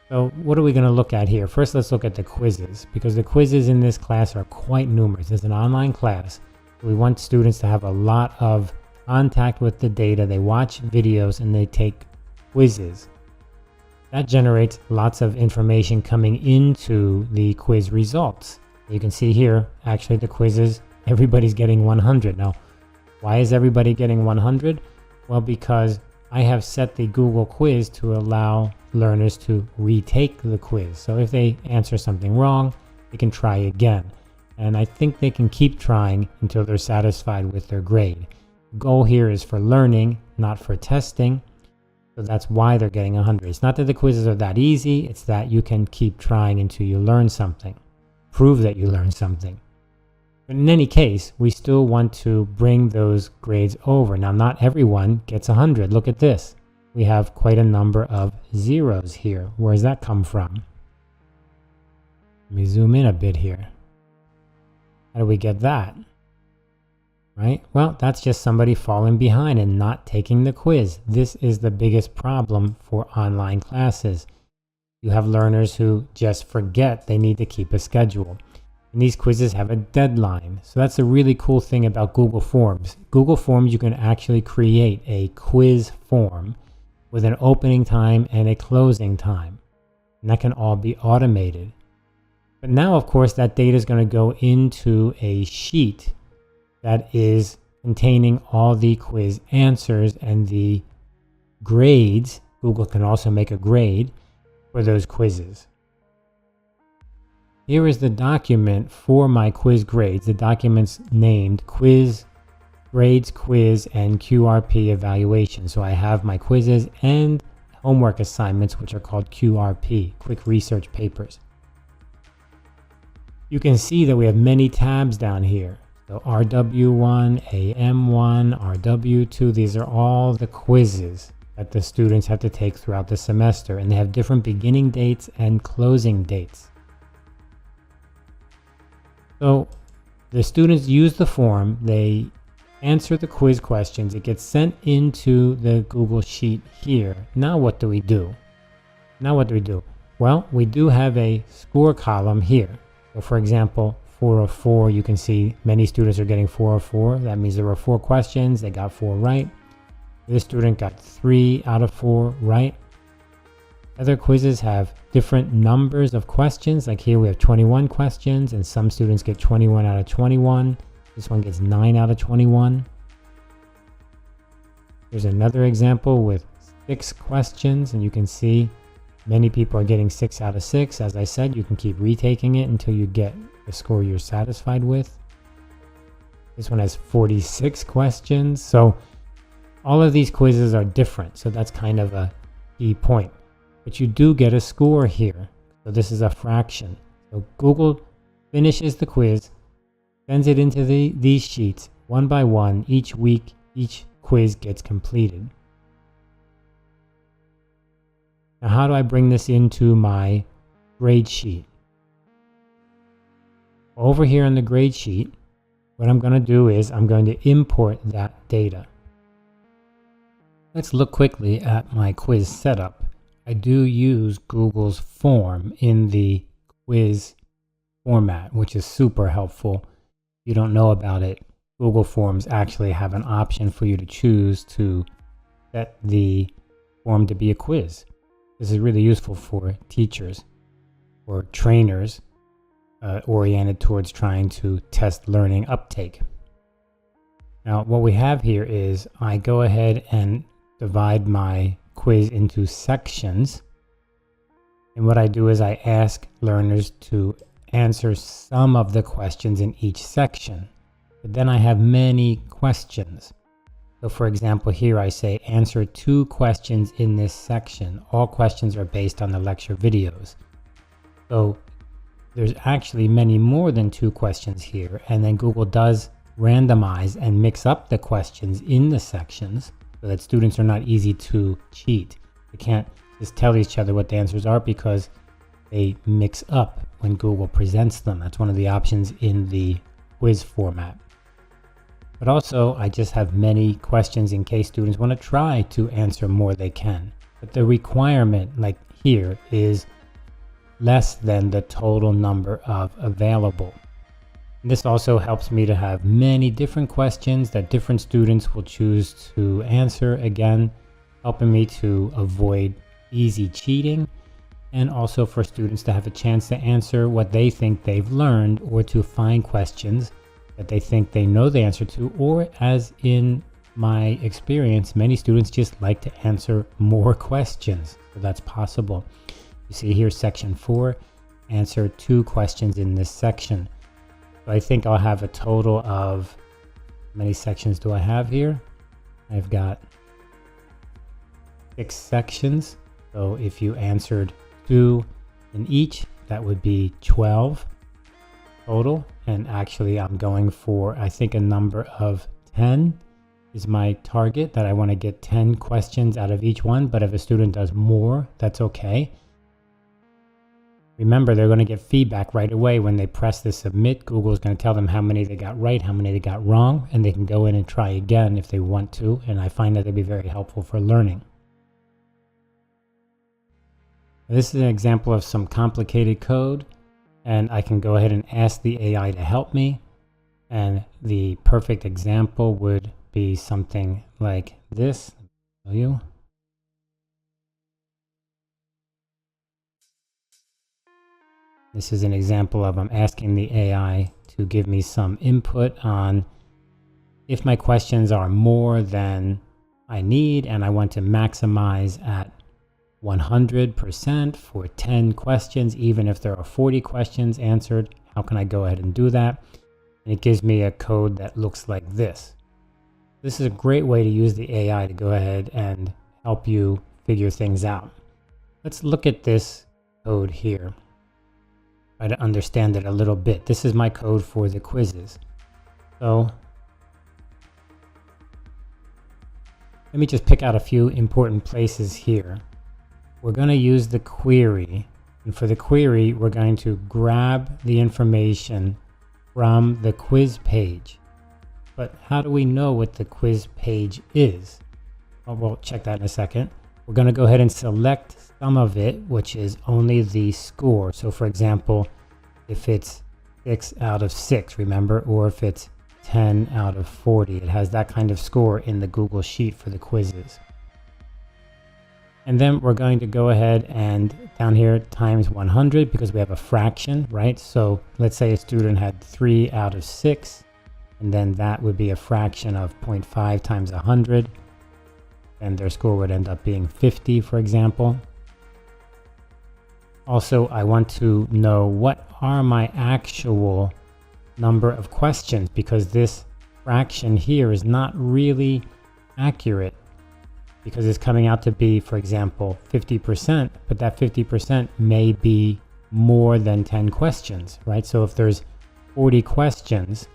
So what are we going to look at here? First, let's look at the quizzes, because the quizzes in this class are quite numerous. It's an online class. We want students to have a lot of contact with the data. They watch videos and they take quizzes. That generates lots of information coming into the quiz results. You can see here, actually the quizzes, everybody's getting 100. Now, why is everybody getting 100? Well, because I have set the Google quiz to allow learners to retake the quiz. So if they answer something wrong, they can try again. And I think they can keep trying until they're satisfied with their grade. The goal here is for learning, not for testing. So that's why they're getting 100. It's not that the quizzes are that easy, it's that you can keep trying until you learn something. Prove that you learned something. But in any case, we still want to bring those grades over. Now, not everyone gets 100. Look at this. We have quite a number of zeros here. Where does that come from? Let me zoom in a bit here. How do we get that? Right? Well, that's just somebody falling behind and not taking the quiz. This is the biggest problem for online classes. You have learners who just forget they need to keep a schedule. And these quizzes have a deadline. So that's a really cool thing about Google Forms. Google Forms, you can actually create a quiz form with an opening time and a closing time. And that can all be automated. But now, of course, that data is going to go into a sheet that is containing all the quiz answers and the grades. Google can also make a grade for those quizzes. Here is the document for my quiz grades. The document's named Quiz Grades Quiz and QRP Evaluation. So I have my quizzes and homework assignments, which are called QRP, Quick Research Papers. You can see that we have many tabs down here. So RW1, AM1, RW2, these are all the quizzes that the students have to take throughout the semester, and they have different beginning dates and closing dates. So the students use the form, they answer the quiz questions, it gets sent into the Google Sheet here. Now what do we do? Well, we do have a score column here. So for example, 4 of 4, you can see many students are getting 4 of 4. That means there were 4 questions, they got 4 right. This student got 3 out of 4 right. Other quizzes have different numbers of questions. Like here we have 21 questions and some students get 21 out of 21. This one gets 9 out of 21. Here's another example with 6 questions, and you can see many people are getting 6 out of 6. As I said, you can keep retaking it until you get the score you're satisfied with. This one has 46 questions. So all of these quizzes are different. So that's kind of a key point. But you do get a score here. So this is a fraction. So Google finishes the quiz, sends it into these sheets one by one. Each week, each quiz gets completed. Now, how do I bring this into my grade sheet? Over here on the grade sheet, what I'm going to do is I'm going to import that data. Let's look quickly at my quiz setup. I do use Google's form in the quiz format, which is super helpful. If you don't know about it, Google Forms actually have an option for you to choose to set the form to be a quiz. This is really useful for teachers or trainers oriented towards trying to test learning uptake. Now, what we have here is I go ahead and divide my quiz into sections. And what I do is I ask learners to answer some of the questions in each section. But then I have many questions. So for example, here I say answer 2 questions in this section. All questions are based on the lecture videos. So there's actually many more than 2 questions here. And then Google does randomize and mix up the questions in the sections so that students are not easy to cheat. They can't just tell each other what the answers are because they mix up when Google presents them. That's one of the options in the quiz format. But also, I just have many questions in case students want to try to answer more, they can. But the requirement, like here, is less than the total number of available. And this also helps me to have many different questions that different students will choose to answer, again, helping me to avoid easy cheating, and also for students to have a chance to answer what they think they've learned, or to find questions that they think they know the answer to, or as in my experience, many students just like to answer more questions. So that's possible. You see here, section 4, answer 2 questions in this section. So I think I'll have a total of, how many sections do I have here? I've got 6 sections. So if you answered 2 in each, that would be 12 total. And actually I'm going for, I think, a number of 10 is my target, that I want to get 10 questions out of each one. But if a student does more, that's okay. Remember, they're going to get feedback right away when they press the submit. Google is going to tell them how many they got right, how many they got wrong, and they can go in and try again if they want to. And I find that they'll be very helpful for learning. This is an example of some complicated code, and I can go ahead and ask the AI to help me. And the perfect example would be something like this. I'll show you. This is an example of I'm asking the AI to give me some input on if my questions are more than I need and I want to maximize at 100% for 10 questions, even if there are 40 questions answered, how can I go ahead and do that? And it gives me a code that looks like this. This is a great way to use the AI to go ahead and help you figure things out. Let's look at this code here. Try to understand it a little bit. This is my code for the quizzes. So let me just pick out a few important places here. We're going to use the query, and for the query we're going to grab the information from the quiz page. But how do we know what the quiz page is? Well, we'll check that in a second. We're going to go ahead and select some of it, which is only the score. So for example, if it's 6 out of 6, remember, or if it's 10 out of 40, it has that kind of score in the Google Sheet for the quizzes. And then we're going to go ahead and down here times 100, because we have a fraction, right? So let's say a student had 3 out of 6, and then that would be a fraction of 0.5 times 100. And their score would end up being 50, for example. Also, I want to know what are my actual number of questions, because this fraction here is not really accurate, because it's coming out to be, for example, 50%, but that 50% may be more than 10 questions, right? So if there's 40 questions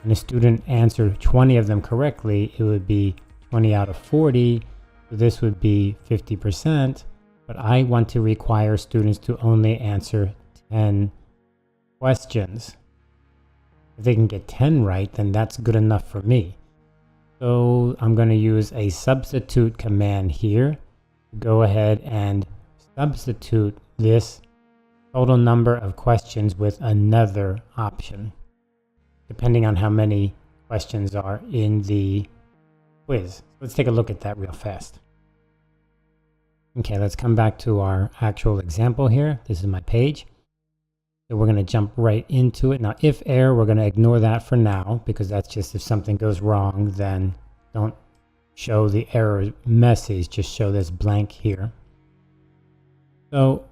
and a student answered 20 of them correctly, it would be 20 out of 40, so this would be 50%, but I want to require students to only answer 10 questions. If they can get 10 right, then that's good enough for me. So I'm going to use a substitute command here. Go ahead and substitute this total number of questions with another option, depending on how many questions are in the quiz. Let's take a look at that real fast. Okay, let's come back to our actual example here. This is my page. So we're going to jump right into it. Now, if error, we're going to ignore that for now, because that's just if something goes wrong, then don't show the error message, just show this blank here. So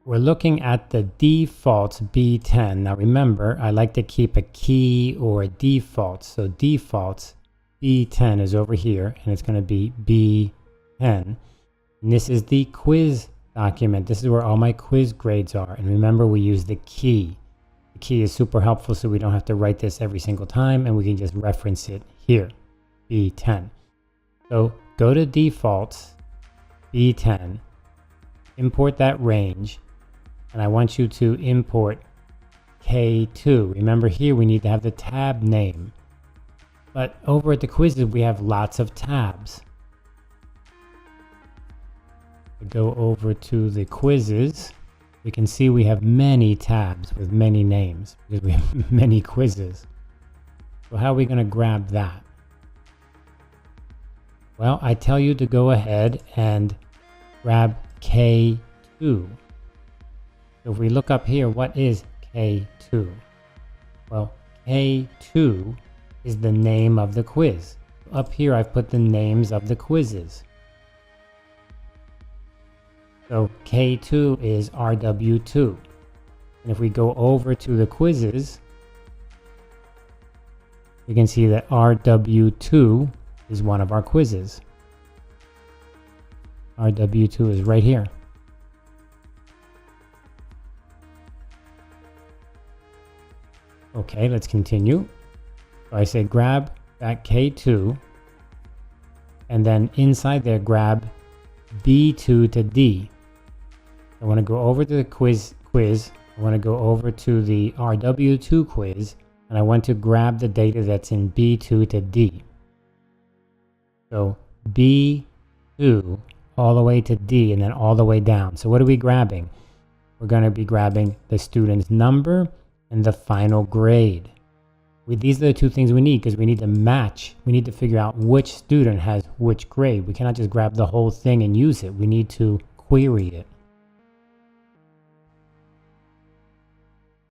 we're looking at the defaults B10. Now remember, I like to keep a key or a default. So defaults B10 is over here, and it's going to be B10. And this is the quiz document. This is where all my quiz grades are. And remember, we use the key. The key is super helpful, so we don't have to write this every single time, and we can just reference it here, B10. So go to defaults, B10, import that range, and I want you to import K2. Remember, here we need to have the tab name. But over at the quizzes, we have lots of tabs. Go over to the quizzes, You can see we have many tabs with many names because we have many quizzes. So how are we going to grab that? Well, I tell you to go ahead and grab K2. So if we look up here, what is K2? Well, K2 is the name of the quiz. Up here, I've put the names of the quizzes. So K2 is RW2. And if we go over to the quizzes, you can see that RW2 is one of our quizzes. RW2 is right here. Okay, let's continue. So I say grab that K2, and then inside there grab B2 to D. I want to go over to the quiz. I want to go over to the RW2 quiz, and I want to grab the data that's in B2 to D. So B2 all the way to D and then all the way down. So what are we grabbing? We're going to be grabbing the student's number and the final grade. These are the two things we need because we need to match. We need to figure out which student has which grade. We cannot just grab the whole thing and use it. We need to query it.